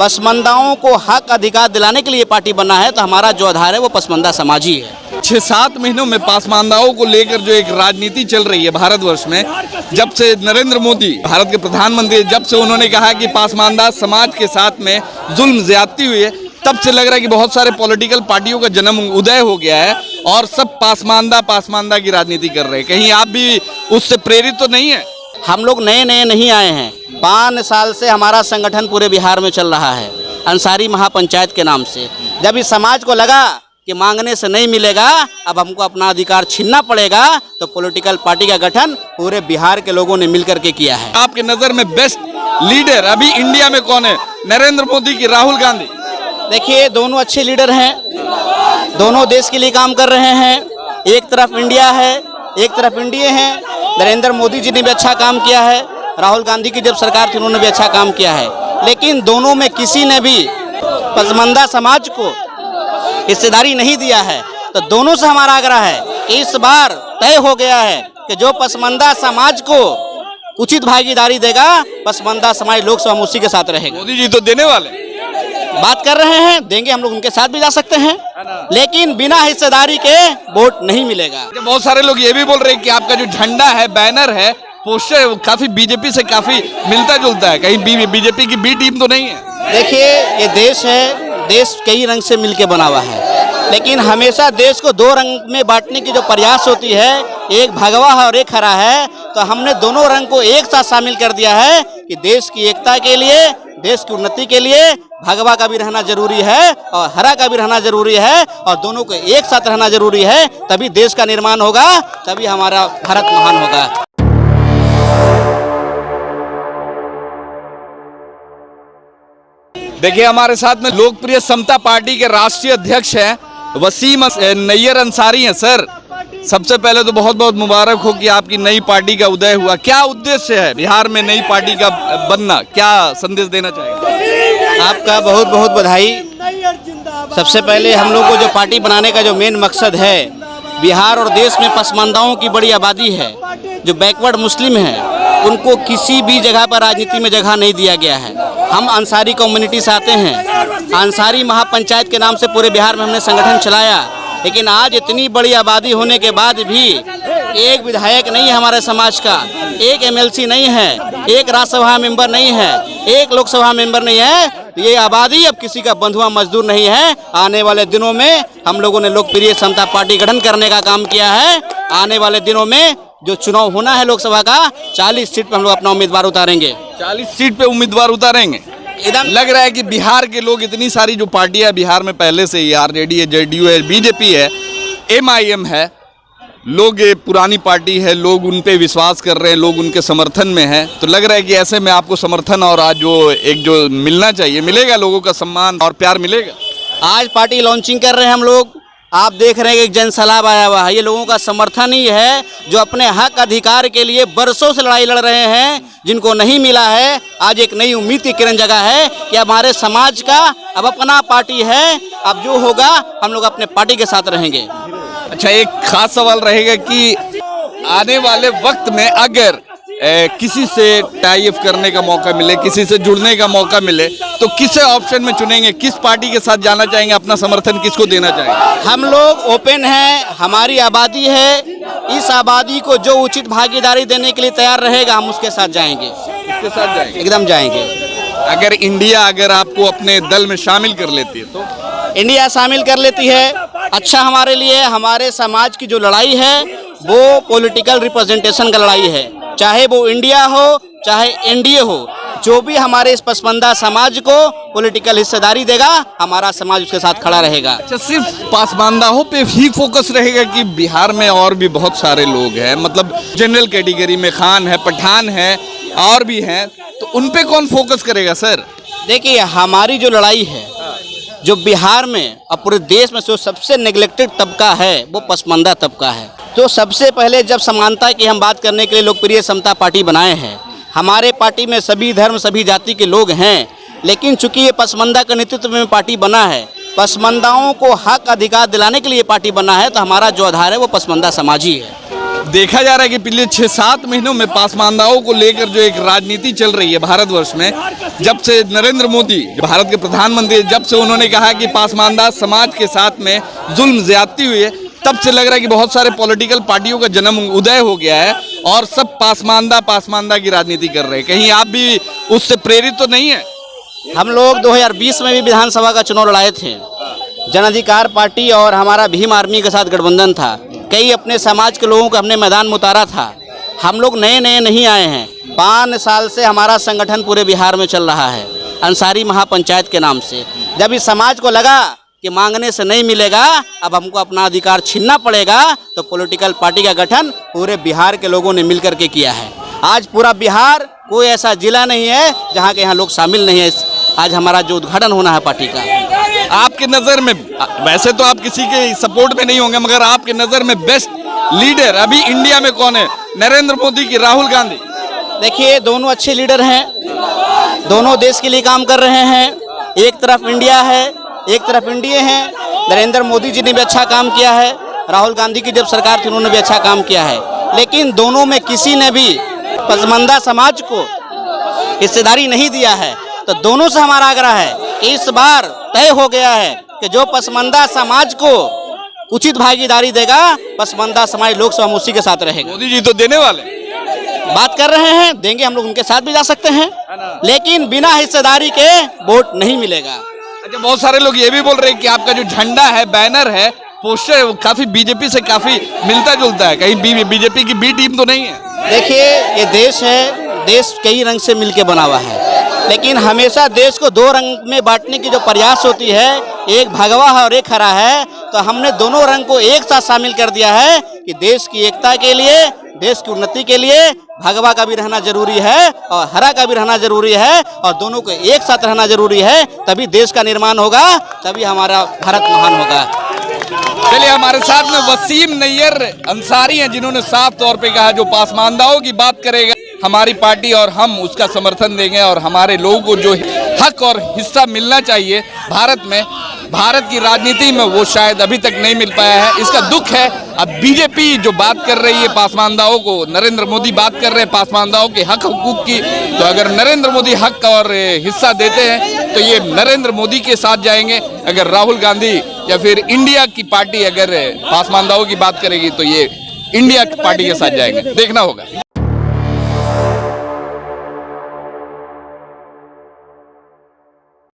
पसमानदाओं को हक अधिकार दिलाने के लिए पार्टी बना है, तो हमारा जो आधार है वो पसमानदा समाज ही है। 6-7 महीनों में पसमानदाओं को लेकर जो एक राजनीति चल रही है भारतवर्ष में, जब से नरेंद्र मोदी भारत के प्रधानमंत्री, जब से उन्होंने कहा कि पसमानदा समाज के साथ में जुल्म ज्यादती हुई है, तब से लग रहा है कि बहुत सारे पॉलिटिकल पार्टियों का जन्म उदय हो गया है और सब पसमानदा की राजनीति कर रहे हैं। कहीं आप भी उससे प्रेरित तो नहीं है? हम लोग नए नहीं आए हैं। 5 साल से हमारा संगठन पूरे बिहार में चल रहा है, अंसारी महापंचायत के नाम से। जब इस समाज को लगा कि मांगने से नहीं मिलेगा, अब हमको अपना अधिकार छीनना पड़ेगा, तो पॉलिटिकल पार्टी का गठन पूरे बिहार के लोगों ने मिलकर के किया है। आपके नज़र में बेस्ट लीडर अभी इंडिया में कौन है, नरेंद्र मोदी की राहुल गांधी? देखिए, दोनों अच्छे लीडर हैं, दोनों देश के लिए काम कर रहे हैं। एक तरफ इंडिया है, एक तरफ इंडिया है। नरेंद्र मोदी जी ने भी अच्छा काम किया है, राहुल गांधी की जब सरकार थी उन्होंने भी अच्छा काम किया है, लेकिन दोनों में किसी ने भी पसमानदा समाज को हिस्सेदारी नहीं दिया है। तो दोनों से हमारा आग्रह है कि इस बार तय हो गया है कि जो पसमानदा समाज को उचित भागीदारी देगा, पसमानदा समाज लोकसभा में उसी के साथ रहेगा। मोदी जी तो देने वाले बात कर रहे हैं, देंगे, हम लोग उनके साथ भी जा सकते हैं, लेकिन बिना हिस्सेदारी के वोट नहीं मिलेगा। बहुत सारे लोग ये भी बोल रहे हैं कि आपका जो झंडा है, बैनर है, पोस्टर, काफी बीजेपी से काफी मिलता जुलता है, कहीं बीजेपी की बी टीम तो नहीं है? देखिए, ये देश है, देश कई रंग से मिलके बना हुआ है, लेकिन हमेशा देश को 2 रंग में बांटने की जो प्रयास होती है, एक भगवा है और एक हरा है, तो हमने दोनों रंग को एक साथ शामिल कर दिया है कि देश की एकता के लिए, देश की उन्नति के लिए भगवा का भी रहना जरूरी है और हरा का भी रहना जरूरी है, और दोनों को एक साथ रहना जरूरी है। तभी देश का निर्माण होगा, तभी हमारा भारत महान होगा। देखिए, हमारे साथ में लोकप्रिय समता पार्टी के राष्ट्रीय अध्यक्ष हैं वसीम नैयर अंसारी हैं। सर, सबसे पहले तो बहुत बहुत मुबारक हो कि आपकी नई पार्टी का उदय हुआ। क्या उद्देश्य है बिहार में नई पार्टी का बनना, क्या संदेश देना चाहेंगे? आपका बहुत बहुत बधाई। सबसे पहले हम लोग को जो पार्टी बनाने का जो मेन मकसद है, बिहार और देश में पसमानदाओं की बड़ी आबादी है, जो बैकवर्ड मुस्लिम हैं, उनको किसी भी जगह पर राजनीति में जगह नहीं दिया गया है। हम अंसारी कम्युनिटी से आते हैं, अंसारी महापंचायत के नाम से पूरे बिहार में हमने संगठन चलाया, लेकिन आज इतनी बड़ी आबादी होने के बाद भी एक विधायक नहीं है हमारे समाज का, एक एमएलसी नहीं है, एक राज्यसभा मेंबर नहीं है, एक लोकसभा मेंबर नहीं है। ये आबादी अब किसी का बंधुआ मजदूर नहीं है। आने वाले दिनों में हम लोगों ने लोकप्रिय समता पार्टी गठन करने का काम किया है। आने वाले दिनों में जो चुनाव होना है लोकसभा का, 40 सीट पर हम लोग अपना उम्मीदवार उतारेंगे। 40 सीट पे उम्मीदवार उतारेंगे? एकदम लग रहा है कि बिहार के लोग, इतनी सारी जो पार्टियां है बिहार में पहले से ही, आरजेडी है, जेडीयू है, बीजेपी है, एमआईएम है, लोग ये पुरानी पार्टी है, लोग उन पे विश्वास कर रहे हैं, लोग उनके समर्थन में हैं। तो लग रहा है कि ऐसे में आपको समर्थन और आज जो एक जो मिलना चाहिए मिलेगा, लोगों का सम्मान और प्यार मिलेगा। आज पार्टी लॉन्चिंग कर रहे हैं हम लोग, आप देख रहे हैं कि एक जन सैलाब आया हुआ है। ये लोगों का समर्थन ही है जो अपने हक अधिकार के लिए बरसों से लड़ाई लड़ रहे हैं, जिनको नहीं मिला है। आज एक नई उम्मीद की किरण जगह है कि हमारे समाज का अब अपना पार्टी है, अब जो होगा हम लोग अपने पार्टी के साथ रहेंगे। अच्छा, एक खास सवाल रहेगा कि आने वाले वक्त में अगर किसी से टाई अप करने का मौका मिले, किसी से जुड़ने का मौका मिले, तो किस ऑप्शन में चुनेंगे, किस पार्टी के साथ जाना चाहेंगे, अपना समर्थन किसको देना चाहेंगे? हम लोग ओपन हैं, हमारी आबादी है, इस आबादी को जो उचित भागीदारी देने के लिए तैयार रहेगा हम उसके साथ जाएंगे। उसके साथ जाएंगे? एकदम जाएंगे। अगर इंडिया आपको अपने दल में शामिल कर लेती है तो? इंडिया शामिल कर लेती है, अच्छा हमारे लिए। हमारे समाज की जो लड़ाई है वो पॉलिटिकल रिप्रेजेंटेशन का लड़ाई है, चाहे वो इंडिया हो चाहे एनडीए हो। जो भी हमारे इस पसमानदा समाज को पॉलिटिकल हिस्सेदारी देगा, हमारा समाज उसके साथ खड़ा रहेगा। अच्छा, सिर्फ पसमानदाओं पे ही फोकस रहेगा कि बिहार में और भी बहुत सारे लोग हैं, मतलब जनरल कैटेगरी में खान है, पठान है, और भी हैं, तो उन पे कौन फोकस करेगा सर? देखिए, हमारी जो लड़ाई है, जो बिहार में और पूरे देश में जो सबसे नेग्लेक्टेड तबका है वो पसमानदा तबका है। तो सबसे पहले जब समानता की हम बात करने के लिए लोकप्रिय समता पार्टी बनाए हैं, हमारे पार्टी में सभी धर्म सभी जाति के लोग हैं, लेकिन चूंकि ये पसमानदा के नेतृत्व में पार्टी बना है, पसमानदाओं को हक अधिकार दिलाने के लिए पार्टी बना है, तो हमारा जो आधार है वो पसमानदा समाज ही है। देखा जा रहा है कि पिछले 6-7 महीनों में पासमानदाओं को लेकर जो एक राजनीति चल रही है भारतवर्ष में, जब से नरेंद्र मोदी भारत के प्रधानमंत्री, जब से उन्होंने कहा कि पासमानदा समाज के साथ में जुल्म ज्यादती हुई है, तब से लग रहा है कि बहुत सारे पॉलिटिकल पार्टियों का जन्म उदय हो गया है और सब पासमानदा की राजनीति कर रहे हैं। कहीं आप भी उससे प्रेरित तो नहीं है? हम लोग 2020 में भी विधानसभा का चुनाव लड़ाए थे। जन अधिकार पार्टी और हमारा भीम आर्मी के साथ गठबंधन था। कई अपने समाज के लोगों को हमने मैदान में उतारा था। हम लोग नए नहीं आए हैं। 5 साल से हमारा संगठन पूरे बिहार में चल रहा है, अंसारी महापंचायत के नाम से। जब इस समाज को लगा कि मांगने से नहीं मिलेगा, अब हमको अपना अधिकार छीनना पड़ेगा, तो पॉलिटिकल पार्टी का गठन पूरे बिहार के लोगों ने मिलकर के किया है। आज पूरा बिहार, कोई ऐसा जिला नहीं है जहाँ के यहाँ लोग शामिल नहीं है। आज हमारा जो उद्घाटन होना है पार्टी का। आपके नज़र में, वैसे तो आप किसी के सपोर्ट में नहीं होंगे, मगर आपके नज़र में बेस्ट लीडर अभी इंडिया में कौन है? नरेंद्र मोदी की, राहुल गांधी? देखिए, दोनों अच्छे लीडर हैं, दोनों देश के लिए काम कर रहे हैं। एक तरफ इंडिया है, एक तरफ इंडिया है। नरेंद्र मोदी जी ने भी अच्छा काम किया है, राहुल गांधी की जब सरकार थी उन्होंने भी अच्छा काम किया है। लेकिन दोनों में किसी ने भी पसमानदा समाज को हिस्सेदारी नहीं दिया है। तो दोनों से हमारा आग्रह है कि इस बार तय हो गया है कि जो पसमानदा समाज को उचित भागीदारी देगा, पसमानदा समाज लोकसभा में उसी के साथ रहेगा। मोदी जी तो देने वाले बात कर रहे हैं, देंगे, हम लोग उनके साथ भी जा सकते हैं, लेकिन बिना हिस्सेदारी के वोट नहीं मिलेगा। अच्छा, बहुत सारे लोग ये भी बोल रहे हैं कि आपका जो झंडा है, बैनर है, पोस्टर है, वो काफी बीजेपी से काफी मिलता जुलता है। कहीं बीजेपी की बी टीम तो नहीं है? देखिए, ये देश है, देश कई रंग से मिलके बना हुआ है, लेकिन हमेशा देश को 2 रंग में बांटने की जो प्रयास होती है, एक भगवा है और एक हरा है, तो हमने दोनों रंग को एक साथ शामिल कर दिया है कि देश की एकता के लिए, देश की उन्नति के लिए भगवा का भी रहना जरूरी है और हरा का भी रहना जरूरी है, और दोनों को एक साथ रहना जरूरी है। तभी देश का निर्माण होगा, तभी हमारा भारत महान होगा। चलिए, हमारे साथ में वसीम नैयर अंसारी हैं, जिन्होंने साफ तौर पे कहा जो पासमानदाओं की बात करेगा हमारी पार्टी और हम उसका समर्थन देंगे, और हमारे लोगों को जो हक और हिस्सा मिलना चाहिए भारत में, भारत की राजनीति में, वो शायद अभी तक नहीं मिल पाया है। इसका दुख है। अब बीजेपी जो बात कर रही है पासमानदाओं को, नरेंद्र मोदी बात कर रहे हैं पासमानदाओं के हक हुकूक की, तो अगर नरेंद्र मोदी हक और हिस्सा देते हैं तो ये नरेंद्र मोदी के साथ जाएंगे। अगर राहुल गांधी या फिर इंडिया की पार्टी अगर पासमानदाओं की बात करेगी तो ये इंडिया की पार्टी के साथ जाएंगे। देखना होगा।